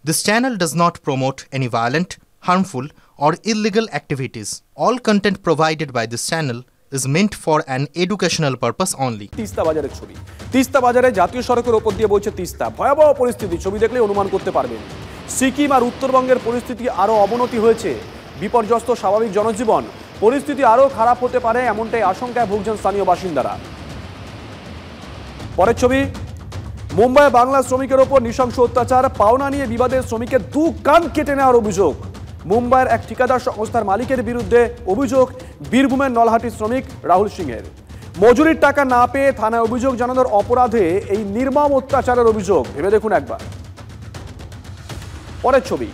This channel does not promote any violent, harmful, or illegal activities. All content provided by this channel is meant for an educational purpose only. Teesta বাজারের ছবি। তিস্তা বাজারে জাতীয় সড়কের উপর দিয়ে বইছে তিস্তা। ভয়াবহ পরিস্থিতি, ছবি দেখলে অনুমান করতে পারবেন। সিকিম আর উত্তরবঙ্গের পরিস্থিতি আরও অবনতি হয়েছে। বিপর্যস্ত স্বাভাবিক জনজীবন, পরিস্থিতি আরও খারাপ হতে পারে এমনটাই আশঙ্কায় ভুগছেন স্থানীয় বাসিন্দারা। পরের ছবি, মুম্বাই বাংলা শ্রমিকের ওপর নৃশংস অত্যাচার, পাওনা নিয়ে বিবাদে শ্রমিকের দু কান কেটে নেওয়ার অভিযোগ। মুম্বাইয়ের এক ঠিকাদার সংস্থার মালিকের বিরুদ্ধে অভিযোগ বীরভূমের নলহাটির শ্রমিক রাহুল সিংয়ের। মজুরির টাকা না পেয়ে থানায় অভিযোগ জানানোর অপরাধে এই নির্মম অত্যাচারের অভিযোগ। ভেবে দেখুন একবার। পরের ছবি,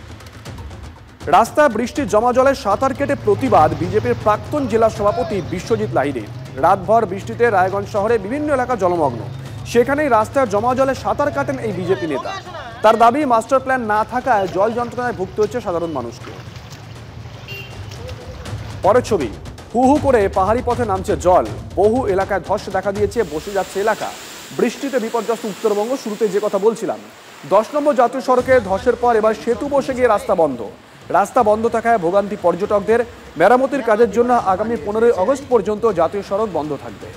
রাস্তায় বৃষ্টির জমা জলে সাঁতার কেটে প্রতিবাদ বিজেপির প্রাক্তন জেলা সভাপতি বিশ্বজিৎ লাহিড়ীর। রাতভর বৃষ্টিতে রায়গঞ্জ শহরে বিভিন্ন এলাকা জলমগ্ন, সেখানেই রাস্তায় জমা জলে সাঁতার কাটেন এই বিজেপি নেতা। তার দাবি, মাস্টার প্ল্যান না থাকায় জল যন্ত্রণায় ভুগতে হচ্ছে সাধারণ মানুষকে। পরের ছবি, হু হু করে পাহাড়ি পথে নামছে জল, বহু এলাকায় ধস দেখা দিয়েছে, বসে যাচ্ছে এলাকা। বৃষ্টিতে বিপর্যস্ত উত্তরবঙ্গ, শুরুতে যে কথা বলছিলাম। 10 নম্বর জাতীয় সড়কে ধসের পর এবার সেতু বসে গিয়ে রাস্তা বন্ধ। রাস্তা বন্ধ থাকায় ভোগান্তি পর্যটকদের। মেরামতির কাজের জন্য আগামী 15 আগস্ট পর্যন্ত জাতীয় সড়ক বন্ধ থাকবে।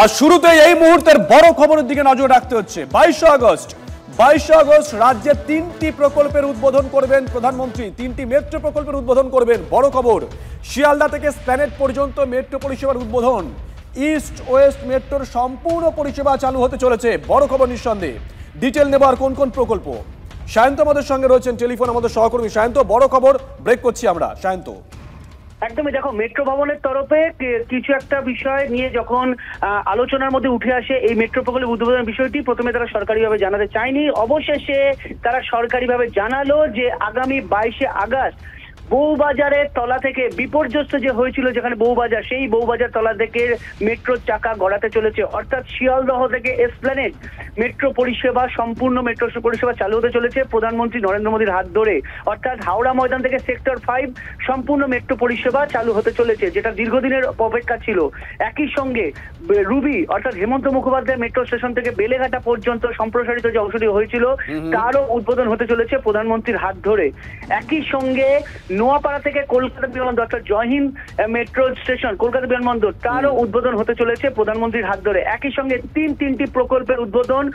আর শুরুতেই এই মুহূর্তের বড় খবরের দিকে নজর রাখতে হচ্ছে। 22 আগস্ট রাজ্যের 3টি প্রকল্পের উদ্বোধন করবেন প্রধানমন্ত্রী। 3টি মেট্রো প্রকল্পের উদ্বোধন করবেন। বড় খবর, শিয়ালদা থেকে স্প্ল্যানেড পর্যন্ত মেট্রো পরিষেবার উদ্বোধন। ইস্ট ওয়েস্ট মেট্রোর সম্পূর্ণ পরিষেবা চালু হতে চলেছে। বড় খবর নিঃসন্দেহে। ডিটেল নেবার কোন কোন প্রকল্প, সায়ন্ত আমাদের সঙ্গে রয়েছেন টেলিফোন, আমাদের সহকর্মী সায়ন্ত। বড় খবর, ব্রেক করছি আমরা। সায়ন্ত, একদমই, দেখো, মেট্রো ভবনের তরফে কিছু একটা বিষয় নিয়ে যখন আলোচনার মধ্যে উঠে আসে এই মেট্রো প্রকল্পের উদ্বোধনের বিষয়টি, প্রথমে তারা সরকারিভাবে জানাতে চায়নি। অবশেষে তারা সরকারিভাবে জানালো যে আগামী 22 আগস্ট বউবাজারের তলা থেকে বিপর্যস্ত যে হয়েছিল, যেখানে বউবাজার, সেই বউবাজার তলা থেকে মেট্রোর চাকা গড়াতে চলেছে। অর্থাৎ শিয়ালদহ থেকে এসপ্ল্যানেড মেট্রো পরিষেবা, সম্পূর্ণ মেট্রো পরিষেবা চালু হতে চলেছে প্রধানমন্ত্রী নরেন্দ্র মোদীর হাত ধরে। অর্থাৎ হাওড়া ময়দান থেকে সেক্টর 5 সম্পূর্ণ মেট্রো পরিষেবা চালু হতে চলেছে, যেটা দীর্ঘদিনের অপেক্ষা ছিল। একই সঙ্গে রুবি অর্থাৎ হেমন্ত মুখোপাধ্যায় মেট্রো স্টেশন থেকে বেলেঘাটা পর্যন্ত সম্প্রসারিত যে অংশটি হয়েছিল তারও উদ্বোধন হতে চলেছে প্রধানমন্ত্রীর হাত ধরে। একই সঙ্গে নোয়াপাড়া থেকে কলকাতা বিমানবন্দর অর্থাৎ জয়হিন্দ মেট্রো স্টেশন কলকাতা বিমানবন্দর, তারও উদ্বোধন হতে চলেছে প্রধানমন্ত্রীর হাত ধরে। একই সঙ্গে তিনটি প্রকল্পের উদ্বোধন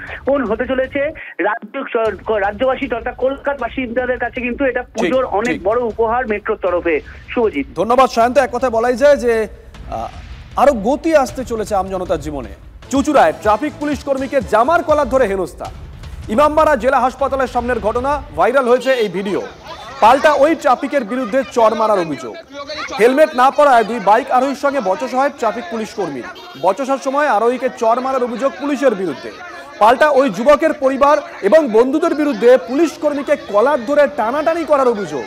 হতে চলেছে রাজ্যবাসী তথা কলকাতা বাসিন্দাদের কাছে। কিন্তু এটা পুজোর অনেক বড় উপহার মেট্রোর তরফে। শুভজিৎ, ধন্যবাদ সায়ন্ত। এক কথা বলাই যায় যে আরো গতি আসতে চলেছে আমজনতার জীবনে। চুঁচুড়ায় ট্রাফিক পুলিশ কর্মীকে জামার কলার ধরে হেনস্থা। ইমামবাড়া জেলা হাসপাতালের সামনের ঘটনা, ভাইরাল হয়েছে এই ভিডিও। পাল্টা ওই ট্রাফিকের বিরুদ্ধে চড় মারার অভিযোগ। হেলমেট না পরায় 2 বাইক আরোহীর সঙ্গে বচসা হয় ট্রাফিক পুলিশ কর্মীর। বচসার সময় আরোহীকে চড় মারার অভিযোগ পুলিশের বিরুদ্ধে। পাল্টা ওই যুবকের পরিবার এবং বন্ধুদের বিরুদ্ধে পুলিশ কর্মীকে কলার ধরে টানাটানি করার অভিযোগ।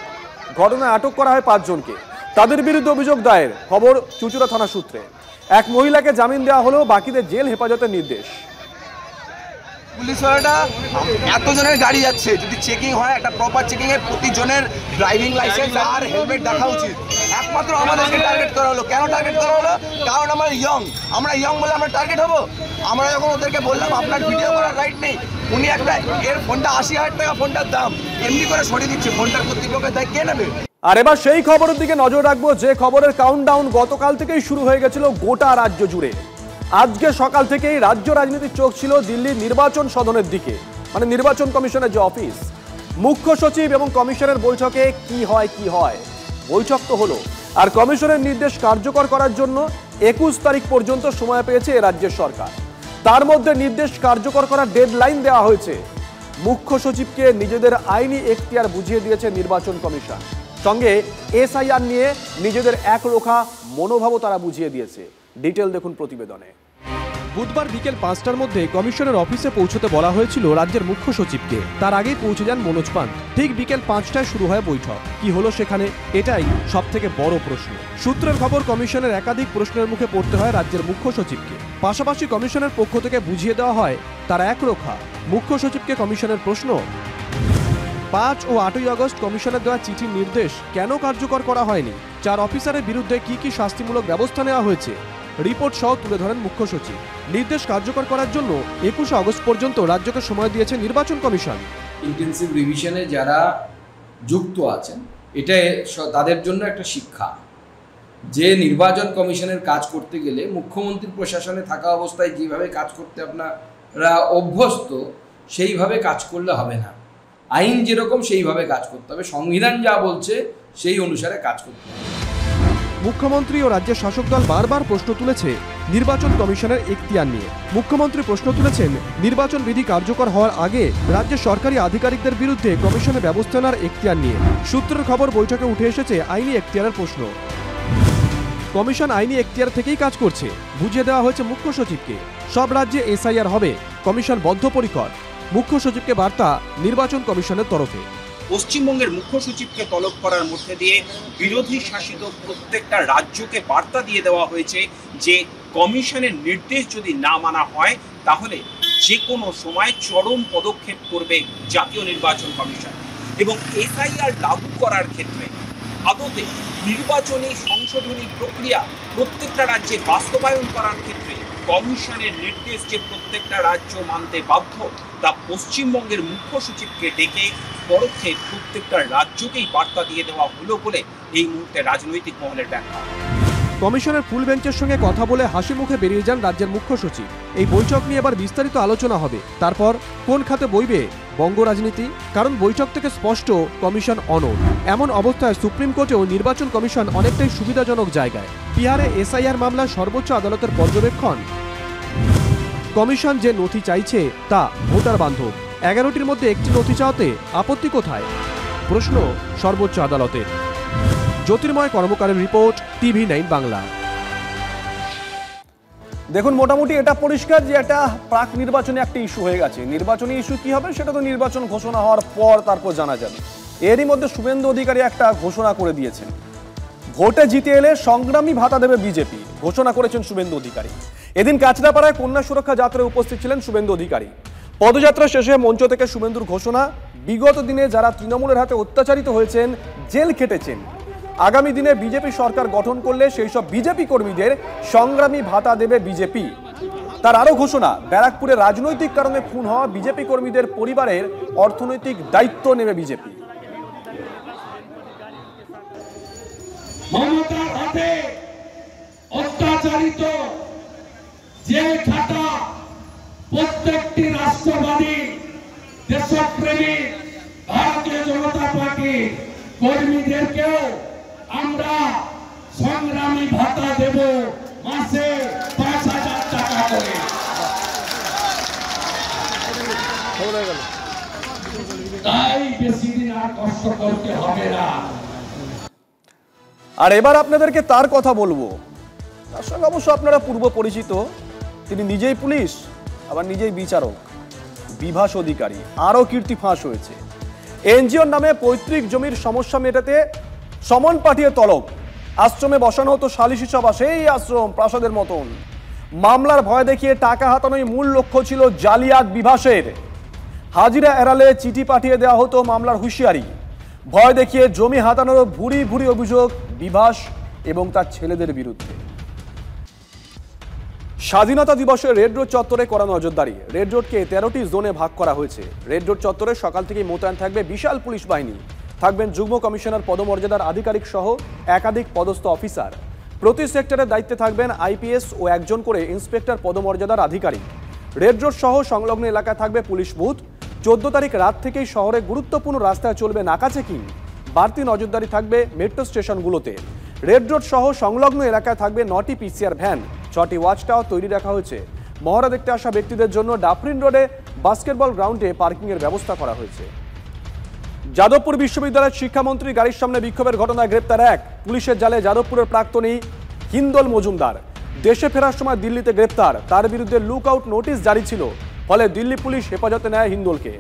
ঘটনায় আটক করা হয় 5 জনকে। তাদের বিরুদ্ধে অভিযোগ দায়ের। খবর চুঁচুড়া থানা সূত্রে। এক মহিলাকে জামিন দেওয়া হলেও বাকিদের জেল হেফাজতের নির্দেশ। পুলিশ এত জনের গাড়ি যাচ্ছে, যদি চেকিং হয় একটা প্রপার চেকিং এ প্রতিজনের ড্রাইভিং লাইসেন্স আর হেলমেট দেখা উচিত। একমাত্র আমাদেরকে টার্গেট করা হলো। কেন টার্গেট করা হলো? কারণ আমরা ইয়ং বলে আমরা টার্গেট হবো? আমরা যখন ওদেরকে বললাম আপনার ভিডিও করার রাইট নেই, উনি একটা এর ফোনটা 80,000 টাকা ফোনটার দাম এমনি করে সরিয়ে দিচ্ছে। ফোনটার কর্তৃপক্ষের দায় কে নেবে? আর এবার সেই খবরের দিকে নজর রাখবো, যে খবরের কাউন্টডাউন গতকাল থেকেই শুরু হয়ে গেছিল গোটা রাজ্য জুড়ে। আজকে সকাল থেকেই রাজ্য রাজনীতির চোখ ছিল দিল্লির নির্বাচন সদনের দিকে, মানে নির্বাচন কমিশনের যে অফিস। মুখ্য সচিব এবং কমিশনের বৈঠকে কি হয়। বৈঠক তো হলো, আর কমিশনের নির্দেশ কার্যকর করার জন্য 21 তারিখ পর্যন্ত সময় পেয়েছে রাজ্যের সরকার। তার মধ্যে নির্দেশ কার্যকর করার ডেডলাইন দেওয়া হয়েছে। মুখ্য সচিবকে নিজেদের আইনি এখতিয়ার বুঝিয়ে দিয়েছে নির্বাচন কমিশন। সঙ্গে এসআইআর নিয়ে নিজেদের একরোখা মনোভাবও তারা বুঝিয়ে দিয়েছে। ডিটেল দেখুন প্রতিবেদনে। বুধবার বিকেল 5টার মধ্যে কমিশনের অফিসে পৌঁছতে বলা হয়েছিল রাজ্যের মুখ্য সচিবকে। তার আগেই পৌঁছে যান মনোজ পান। ঠিক বিকেল 5টায় শুরু হয় বৈঠক। কি হলো সেখানে, এটাই সব থেকে বড় প্রশ্ন। সূত্রের খবর, কমিশনের একাধিক প্রশ্নের মুখে পড়তে হয় রাজ্যের মুখ্য সচিবকে। পাশাপাশি কমিশনের পক্ষ থেকে বুঝিয়ে দেওয়া হয় তার একরোখা। মুখ্য সচিবকে কমিশনের প্রশ্ন, 5 ও 8ই আগস্ট কমিশনের দেওয়া চিঠির নির্দেশ কেন কার্যকর করা হয়নি? 4 অফিসারের বিরুদ্ধে কি শাস্তিমূলক ব্যবস্থা নেওয়া হয়েছে? রিপোর্ট সহ তুলে ধরেন মুখ্য সচিব। নির্দেশ কার্যকর করার জন্য 21 আগস্ট পর্যন্ত রাজ্যকে সময় দিয়েছে নির্বাচন কমিশন। ইন্টেন্সিভ রিভিশনে যারা যুক্ত আছেন এটা তাদের জন্য একটা শিক্ষা যে নির্বাচন কমিশনের কাজ করতে গেলে মুখ্যমন্ত্রীর প্রশাসনে থাকা অবস্থায় যেভাবে কাজ করতে আপনারা অভ্যস্ত সেইভাবে কাজ করলে হবে না। আইন যেরকম সেইভাবে কাজ করতে হবে, সংবিধান যা বলছে সেই অনুসারে কাজ করতে হবে। মুখ্যমন্ত্রী ও রাজ্যের শাসক দল বারবার প্রশ্ন তুলেছে নির্বাচন কমিশনের এখতিয়ার নিয়ে। মুখ্যমন্ত্রী প্রশ্ন তুলেছেন নির্বাচন বিধি কার্যকর হওয়ার আগে রাজ্যের সরকারি আধিকারিকদের বিরুদ্ধে কমিশনে ব্যবস্থা নেওয়ার এখতিয়ার নিয়ে। সূত্রের খবর বৈঠকে উঠে এসেছে আইনি এখতিয়ারের প্রশ্ন। কমিশন আইনি এখতিয়ার থেকেই কাজ করছে, বুঝিয়ে দেওয়া হয়েছে মুখ্য সচিবকে। সব রাজ্যে এসআইআর হবে, কমিশন বদ্ধপরিকর। মুখ্য সচিবকে বার্তা নির্বাচন কমিশনের তরফে। পশ্চিমবঙ্গের মুখ্য সচিবকে তলব করার মধ্যে দিয়ে বিরোধী শাসিত প্রত্যেকটা রাজ্যকে বার্তা দিয়ে দেওয়া হয়েছে যে কমিশনের নির্দেশ যদি না মানা হয় তাহলে যে কোনো সময় চরম পদক্ষেপ করবে জাতীয় নির্বাচন কমিশন। এবং এসআইআর লাগু করার ক্ষেত্রে আদতে নির্বাচনী সংশোধনী প্রক্রিয়া প্রত্যেকটা রাজ্যে বাস্তবায়ন করার ক্ষেত্রে কমিশনের নির্দেশ যে প্রত্যেকটা রাজ্য মানতে বাধ্য তা পশ্চিমবঙ্গের মুখ্য সচিবকে ডেকে পরোক্ষে প্রত্যেকটা রাজ্যকেই বার্তা দিয়ে দেওয়া হলো বলে এই মুহূর্তে রাজনৈতিক মহলের ব্যাখ্যা। কমিশনের ফুল বেঞ্চের সঙ্গে কথা বলে হাসি মুখে বেরিয়ে যান রাজ্যের মুখ্য সচিব। এই বৈঠক নিয়ে এবার বিস্তারিত আলোচনা হবে। তারপর কোন খাতে বইবে বঙ্গ রাজনীতি, কারণ বৈঠক থেকে স্পষ্ট কমিশন অনড়। এমন অবস্থায় সুপ্রিম কোর্টেও নির্বাচন কমিশন অনেকটাই সুবিধাজনক জায়গায়। বিহারে এসআইআর মামলায় সর্বোচ্চ আদালতের পর্যবেক্ষণ। কমিশন যে নথি চাইছে তা ভোটার বান্ধব। 11টির মধ্যে একটি নথি চাওয়াতে আপত্তি কোথায়? প্রশ্ন সর্বোচ্চ আদালতের। জ্যোতির্ময় কর্মকারের রিপোর্ট, TV9 বাংলা। দেখুন, মোটামুটি এটা পরিষ্কার যে এটা প্রাক নির্বাচনে একটা ইস্যু হয়ে গেছে। নির্বাচনী ইস্যু কি হবে সেটা তো নির্বাচন ঘোষণা হওয়ার পর তারপর জানা যাবে। এরই মধ্যে শুভেন্দু অধিকারী একটা ঘোষণা করে দিয়েছেন, ভোটে জিতে এলে সংগ্রামী ভাতা দেবে বিজেপি, ঘোষণা করেছেন শুভেন্দু অধিকারী। এদিন কাছড়াপাড়ায় কন্যা সুরক্ষা যাত্রায় উপস্থিত ছিলেন শুভেন্দু অধিকারী। পদযাত্রা শেষে মঞ্চ থেকে শুভেন্দুর ঘোষণা, বিগত দিনে যারা তৃণমূলের হাতে অত্যাচারিত হয়েছেন, জেল খেটেছেন, আগামী দিনে বিজেপি সরকার গঠন করলে সেই সব বিজেপি কর্মীদের সংগ্রামী ভাতা দেবে বিজেপি। তার আরো ঘোষণা, ব্যারাকপুরে রাজনৈতিক কারণে খুন হওয়া বিজেপি কর্মীদের পরিবারের অর্থনৈতিক দায়িত্ব নেবে বিজেপি। মমতার হাতে অত্যাচারিত জেল খাটা প্রত্যেকটি রাষ্ট্রবাদী দেশপ্রেমী ভারতীয় জনতা পার্টি কর্মীদেরকেও আমরা সংগ্রামী ভাতা দেব মাসে ৫,০০০ টাকা করে। তাই বেশি দিন আর কষ্ট করতে হবে না। আর এবার আপনাদেরকে তার কথা বলবো, তার সঙ্গে অবশ্য আপনারা পূর্ব পরিচিত। তিনি নিজেই পুলিশ, আবার নিজেই বিচারক, বিভাস অধিকারী। আরও কীর্তি ফাঁস হয়েছে। এনজিওর নামে পৈতৃক জমির সমস্যা মেটাতে সমন পাঠিয়ে তলব। আশ্রমে বসানো হতো সালিশি সভা, সেই আশ্রম প্রাসাদের মতন। মামলার ভয় দেখিয়ে টাকা হাতানোই মূল লক্ষ্য ছিল জালিয়াত বিভাসের। হাজিরা এড়ালে চিঠি পাঠিয়ে দেওয়া হতো মামলার হুঁশিয়ারি। ভয় দেখিয়ে জমি হাতানোর ভুরি ভুরি অভিযোগ বিভাস এবং তার ছেলেদের বিরুদ্ধে। স্বাধীনতা দিবসে রেড রোড চত্বরে করা নজরদারি। রেড রোডকে 13টি জোনে ভাগ করা হয়েছে। রেড রোড চত্বরে সকাল থেকেই মোতায়েন থাকবে বিশাল পুলিশ বাহিনী। থাকবেন যুগ্ম কমিশনার পদমর্যাদার আধিকারিক সহ একাধিক পদস্থ অফিসার। প্রতি সেক্টরের দায়িত্বে থাকবেন আইপিএস ও একজন করে ইন্সপেক্টর পদমর্যাদার আধিকারিক। রেড রোড সহ সংলগ্ন এলাকায় থাকবে পুলিশ বুথ। 14 তারিখ রাত থেকেই শহরে গুরুত্বপূর্ণ রাস্তায় চলবে নাকা চেকিং। বাড়তি নজরদারি থাকবে মেট্রো স্টেশনগুলোতে। রেড রোড সহ সংলগ্ন এলাকায় থাকবে 9টি পিসিআর ভ্যান। 6টি ওয়াচ টাওয়ার তৈরি রাখা হয়েছে। মহড়া দেখতে আসা ব্যক্তিদের জন্য ডাফরিন রোডে বাস্কেটবল গ্রাউন্ডে পার্কিংয়ের ব্যবস্থা করা হয়েছে। যাদবপুর বিশ্ববিদ্যালয়ের শিক্ষামন্ত্রীর গাড়ির সামনে বিক্ষোভের ঘটনায় গ্রেপ্তার এক। পুলিশের জালে যাদবপুরের প্রাক্তনী হিন্দল মজুমদার। দেশে ফেরার সময় দিল্লিতে গ্রেপ্তার। তার বিরুদ্ধে লুক আউট নোটিশ জারি ছিল, ফলে দিল্লি পুলিশ হেফাজতে নেয় হিন্দলকে।